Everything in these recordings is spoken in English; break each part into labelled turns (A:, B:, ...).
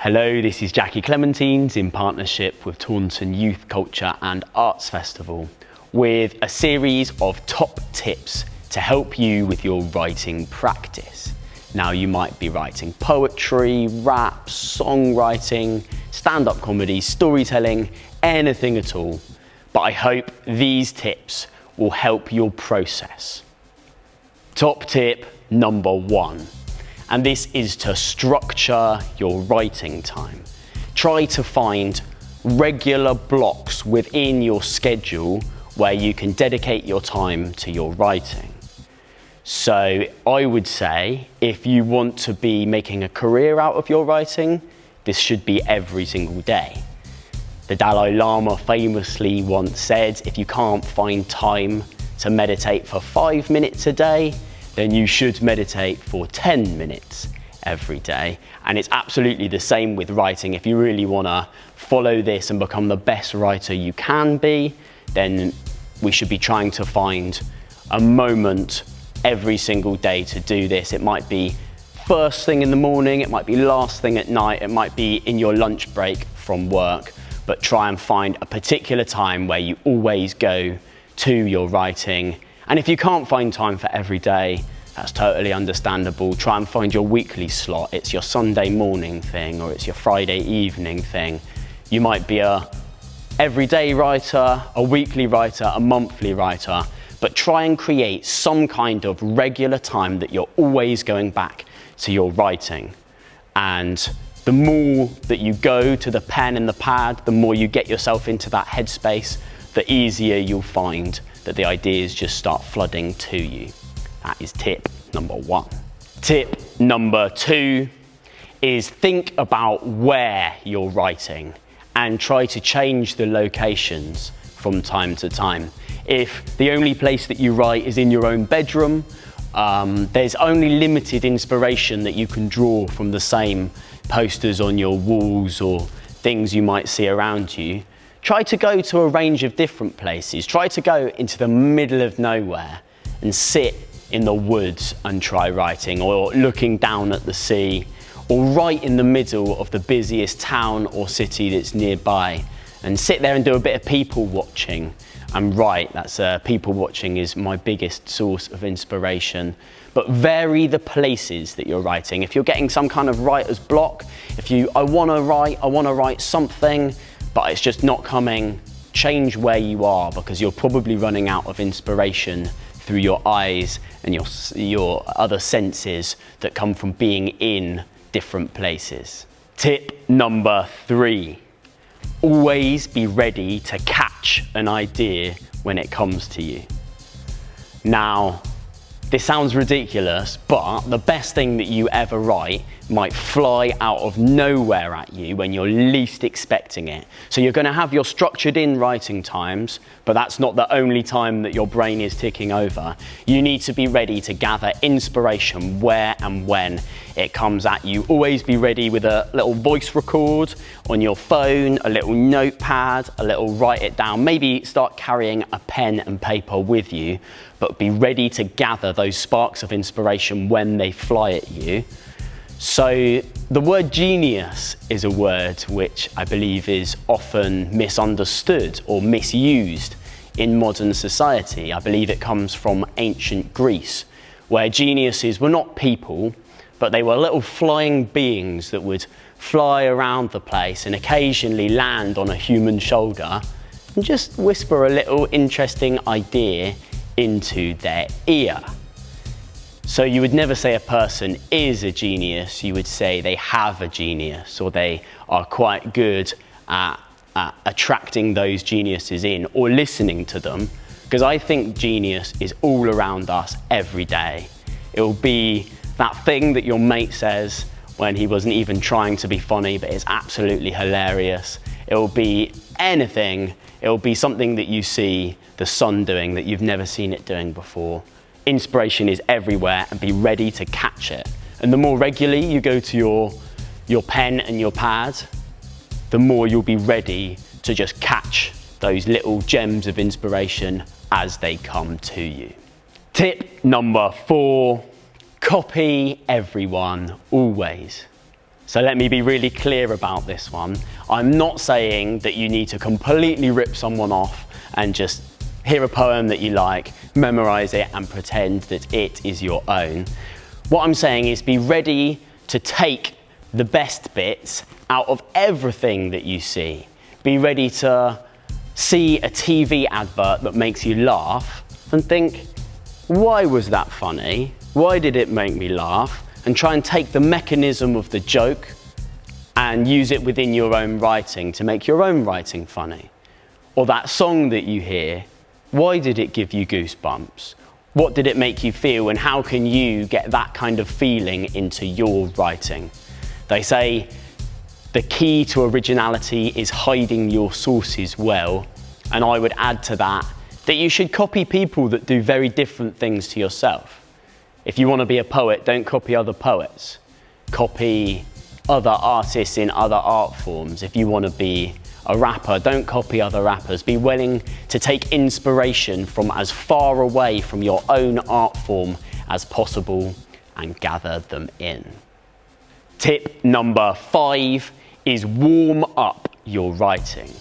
A: Hello, this is Clementines in partnership with Taunton Youth Culture and Arts Festival with a series of top tips to help you with your writing practice. Now you might be writing poetry, rap, songwriting, stand-up comedy, storytelling, anything at all. But I hope these tips will help your process. Top tip number 1. And this is to structure your writing time. Try to find regular blocks within your schedule where you can dedicate your time to your writing. So I would say if you want to be making a career out of your writing, this should be every single day. The Dalai Lama famously once said, if you can't find time to meditate for 5 minutes a day, then you should meditate for 10 minutes every day. And it's absolutely the same with writing. If you really want to follow this and become the best writer you can be, then we should be trying to find a moment every single day to do this. It might be first thing in the morning, it might be last thing at night, it might be in your lunch break from work, but try and find a particular time where you always go to your writing. And if you can't find time for every day, that's totally understandable. Try and find your weekly slot. It's your Sunday morning thing or it's your Friday evening thing. You might be a everyday writer, a weekly writer, a monthly writer, but try and create some kind of regular time that you're always going back to your writing. And the more that you go to the pen and the pad, the more you get yourself into that headspace, the easier you'll find that the ideas just start flooding to you. That is tip number 1. Tip number 2 is think about where you're writing and try to change the locations from time to time. If the only place that you write is in your own bedroom, there's only limited inspiration that you can draw from the same posters on your walls or things you might see around you. Try to go to a range of different places. Try to go into the middle of nowhere and sit in the woods and try writing, or looking down at the sea, or right in the middle of the busiest town or city that's nearby, and sit there and do a bit of people watching and write. People watching is my biggest source of inspiration. But vary the places that you're writing. If you're getting some kind of writer's block, I want to write something, but it's just not coming, change where you are, because you're probably running out of inspiration through your eyes and your other senses that come from being in different places. Tip number 3, always be ready to catch an idea when it comes to you. Now, this sounds ridiculous, but the best thing that you ever write might fly out of nowhere at you when you're least expecting it. So you're going to have your structured in writing times, but that's not the only time that your brain is ticking over. You need to be ready to gather inspiration where and when it comes at you. Always be ready with a little voice record on your phone, a little notepad, a little write it down. Maybe start carrying a pen and paper with you, but be ready to gather those sparks of inspiration when they fly at you. So the word genius is a word which I believe is often misunderstood or misused in modern society. I believe it comes from ancient Greece, where geniuses were not people, but they were little flying beings that would fly around the place and occasionally land on a human shoulder and just whisper a little interesting idea into their ear. So you would never say a person is a genius, you would say they have a genius, or they are quite good at attracting those geniuses in or listening to them, because I think genius is all around us every day. It will be that thing that your mate says when he wasn't even trying to be funny, but it's absolutely hilarious. It will be anything. It will be something that you see the sun doing that you've never seen it doing before. Inspiration is everywhere, and be ready to catch it. And the more regularly you go to your pen and your pad, the more you'll be ready to just catch those little gems of inspiration as they come to you. Tip number 4, copy everyone always. So let me be really clear about this one. I'm not saying that you need to completely rip someone off and just hear a poem that you like, memorize it and pretend that it is your own. What I'm saying is be ready to take the best bits out of everything that you see. Be ready to see a TV advert that makes you laugh and think, why was that funny? Why did it make me laugh? And try and take the mechanism of the joke and use it within your own writing to make your own writing funny. Or that song that you hear, why did it give you goosebumps? What did it make you feel, and how can you get that kind of feeling into your writing? They say the key to originality is hiding your sources well, and I would add to that you should copy people that do very different things to yourself. If you want to be a poet, don't copy other poets. Copy other artists in other art forms. If you want to be a rapper, don't copy other rappers. Be willing to take inspiration from as far away from your own art form as possible and gather them in. Tip number 5 is warm up your writing.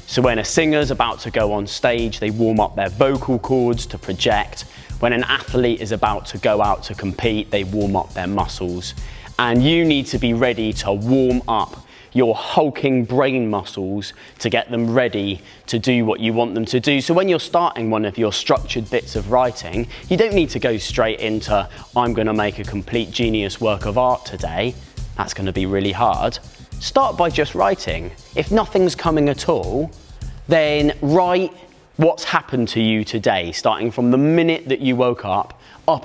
A: So when a singer's about to go on stage, they warm up their vocal cords to project. When an athlete is about to go out to compete, they warm up their muscles. And you need to be ready to warm up your hulking brain muscles to get them ready to do what you want them to do. So when you're starting one of your structured bits of writing, you don't need to go straight into, I'm going to make a complete genius work of art today. That's going to be really hard. Start by just writing. If nothing's coming at all, then write what's happened to you today, starting from the minute that you woke up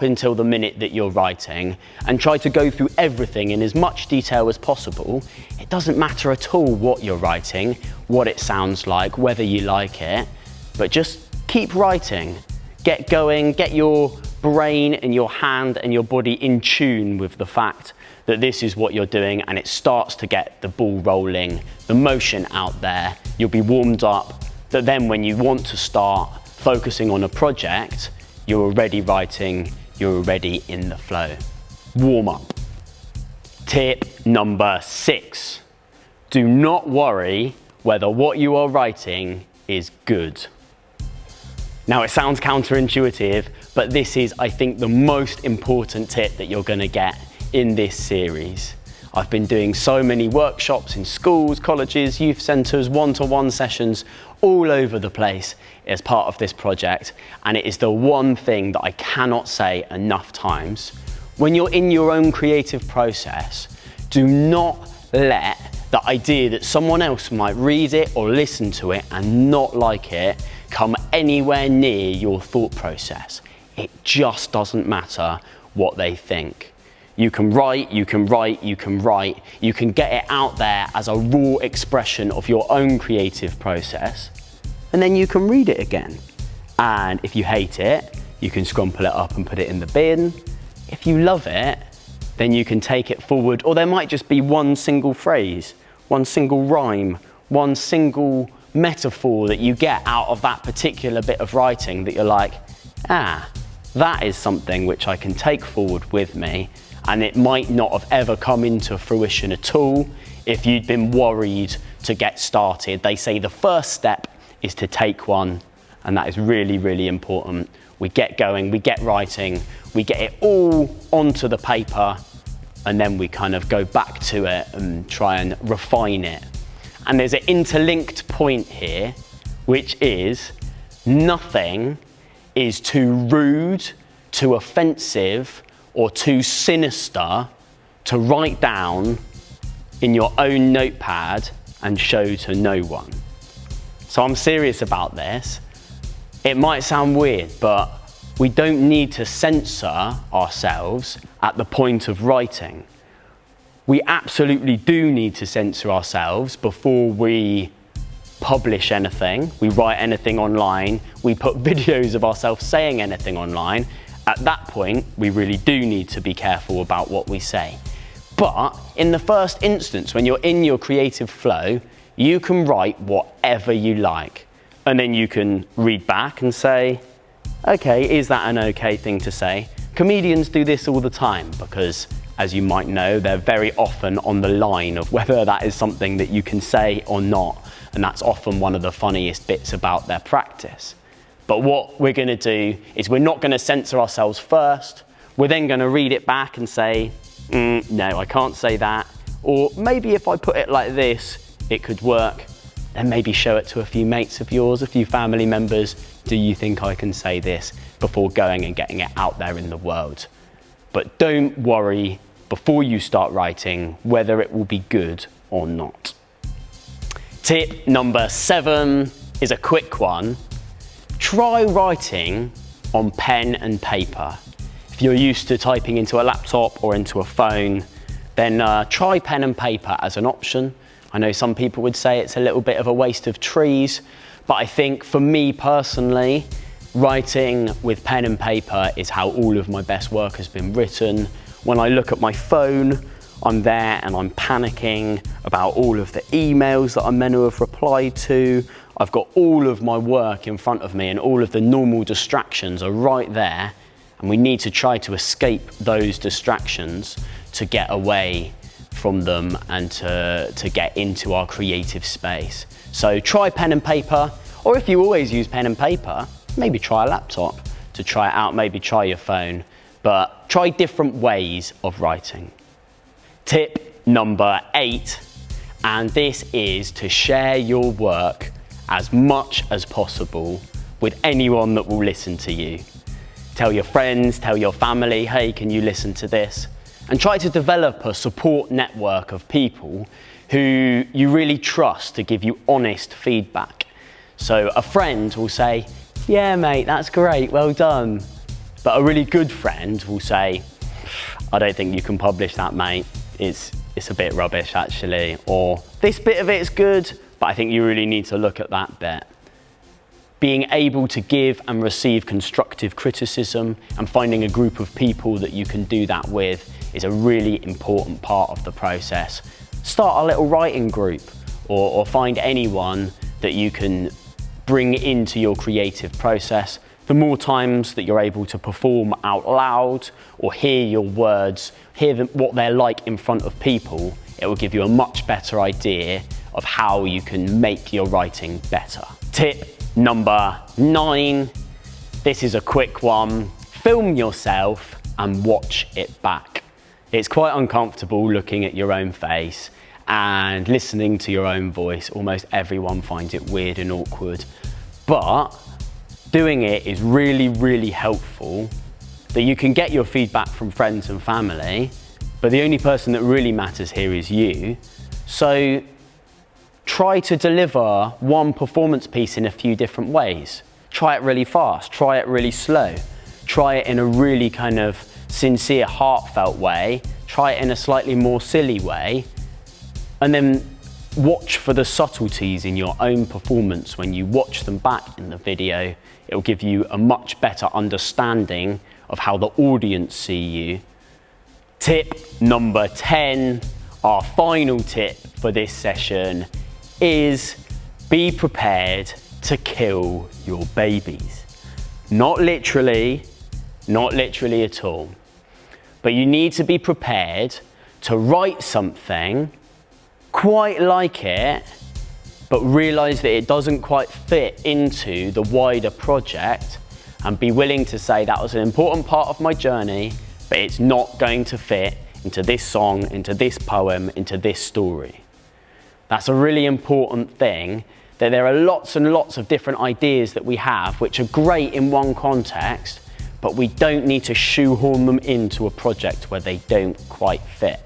A: until the minute that you're writing, and try to go through everything in as much detail as possible. It doesn't matter at all what you're writing, what it sounds like, whether you like it, but just keep writing. Get going, get your brain and your hand and your body in tune with the fact that this is what you're doing, and it starts to get the ball rolling, the motion out there. You'll be warmed up, that then when you want to start focusing on a project, you're already writing, you're already in the flow. Warm up. Tip number 6. Do not worry whether what you are writing is good. Now it sounds counterintuitive, but this is, I think, the most important tip that you're going to get in this series. I've been doing so many workshops in schools, colleges, youth centres, one-to-one sessions all over the place as part of this project, and it is the one thing that I cannot say enough times. When you're in your own creative process, do not let the idea that someone else might read it or listen to it and not like it come anywhere near your thought process. It just doesn't matter what they think. You can write, you can write, you can write. You can get it out there as a raw expression of your own creative process, and then you can read it again. And if you hate it, you can scrumple it up and put it in the bin. If you love it, then you can take it forward, or there might just be one single phrase, one single rhyme, one single metaphor that you get out of that particular bit of writing that you're like, that is something which I can take forward with me. And it might not have ever come into fruition at all if you'd been worried to get started. They say the first step is to take one, and that is really, really important. We get going, we get writing, we get it all onto the paper, and then we kind of go back to it and try and refine it. And there's an interlinked point here, which is nothing is too rude, too offensive, or too sinister to write down in your own notepad and show to no one. So I'm serious about this. It might sound weird, but we don't need to censor ourselves at the point of writing. We absolutely do need to censor ourselves before we publish anything, we write anything online, we put videos of ourselves saying anything online. At that point, we really do need to be careful about what we say. But in the first instance, when you're in your creative flow, you can write whatever you like. And then you can read back and say, okay, is that an okay thing to say? Comedians do this all the time because as you might know, they're very often on the line of whether that is something that you can say or not. And that's often one of the funniest bits about their practice. But what we're going to do is we're not going to censor ourselves first. We're then going to read it back and say, no, I can't say that. Or maybe if I put it like this, it could work. Then maybe show it to a few mates of yours, a few family members. Do you think I can say this? Before going and getting it out there in the world. But don't worry before you start writing whether it will be good or not. Tip number 7 is a quick one. Try writing on pen and paper. If you're used to typing into a laptop or into a phone, then try pen and paper as an option. I know some people would say it's a little bit of a waste of trees, but I think for me personally, writing with pen and paper is how all of my best work has been written. When I look at my phone, I'm there and I'm panicking about all of the emails that I'm meant to have replied to. I've got all of my work in front of me and all of the normal distractions are right there. And we need to try to escape those distractions to get away from them and to get into our creative space. So try pen and paper, or if you always use pen and paper, maybe try a laptop to try it out, maybe try your phone, but try different ways of writing. Tip number 8, and this is to share your work as much as possible with anyone that will listen to you. Tell your friends, tell your family, hey, can you listen to this? And try to develop a support network of people who you really trust to give you honest feedback. So a friend will say, yeah, mate, that's great, well done. But a really good friend will say, I don't think you can publish that, mate. It's a bit rubbish, actually. Or this bit of it is good, but I think you really need to look at that bit. Being able to give and receive constructive criticism and finding a group of people that you can do that with is a really important part of the process. Start a little writing group or find anyone that you can bring into your creative process. The more times that you're able to perform out loud or hear your words, hear what they're like in front of people, it will give you a much better idea of how you can make your writing better. Tip number 9, this is a quick one. Film yourself and watch it back. It's quite uncomfortable looking at your own face and listening to your own voice. Almost everyone finds it weird and awkward, but doing it is really, really helpful. That you can get your feedback from friends and family, but the only person that really matters here is you. So try to deliver one performance piece in a few different ways. Try it really fast, try it really slow, try it in a really kind of sincere, heartfelt way, try it in a slightly more silly way, and then watch for the subtleties in your own performance. When you watch them back in the video, it will give you a much better understanding of how the audience see you. Tip number 10, our final tip for this session, is be prepared to kill your babies. Not literally at all. But you need to be prepared to write something, quite like it, but realize that it doesn't quite fit into the wider project, and be willing to say that was an important part of my journey, but it's not going to fit into this song, into this poem, into this story. That's a really important thing, that there are lots and lots of different ideas that we have which are great in one context, but we don't need to shoehorn them into a project where they don't quite fit.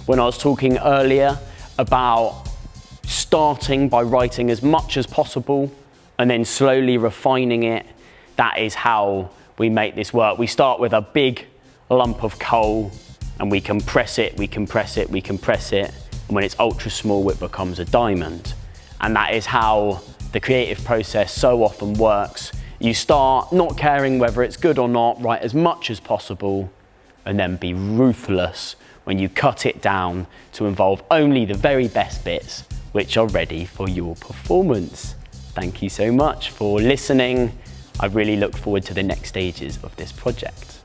A: When I was talking earlier about starting by writing as much as possible and then slowly refining it, that is how we make this work. We start with a big lump of coal and we compress it, we compress it, we compress it, and when it's ultra small it becomes a diamond. And that is how the creative process so often works. You start not caring whether it's good or not, write as much as possible, and then be ruthless when you cut it down to involve only the very best bits which are ready for your performance. Thank you so much for listening. I really look forward to the next stages of this project.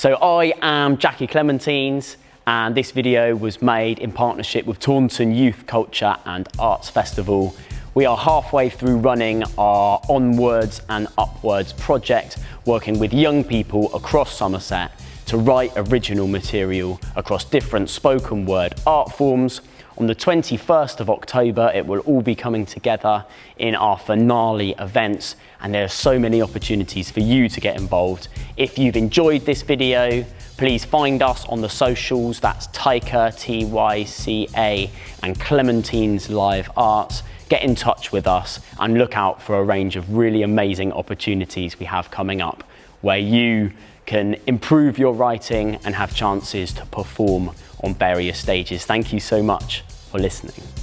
A: So I am Tyca Clementines, and this video was made in partnership with Taunton Youth Culture and Arts Festival. We are halfway through running our Onwards and Upwards project, working with young people across Somerset to write original material across different spoken word art forms. On the 21st of October, it will all be coming together in our finale events, and there are so many opportunities for you to get involved. If you've enjoyed this video, please find us on the socials. That's Tyca, T-Y-C-A, and Clementines Live Arts. Get in touch with us and look out for a range of really amazing opportunities we have coming up, where you can improve your writing and have chances to perform on various stages. Thank you so much for listening.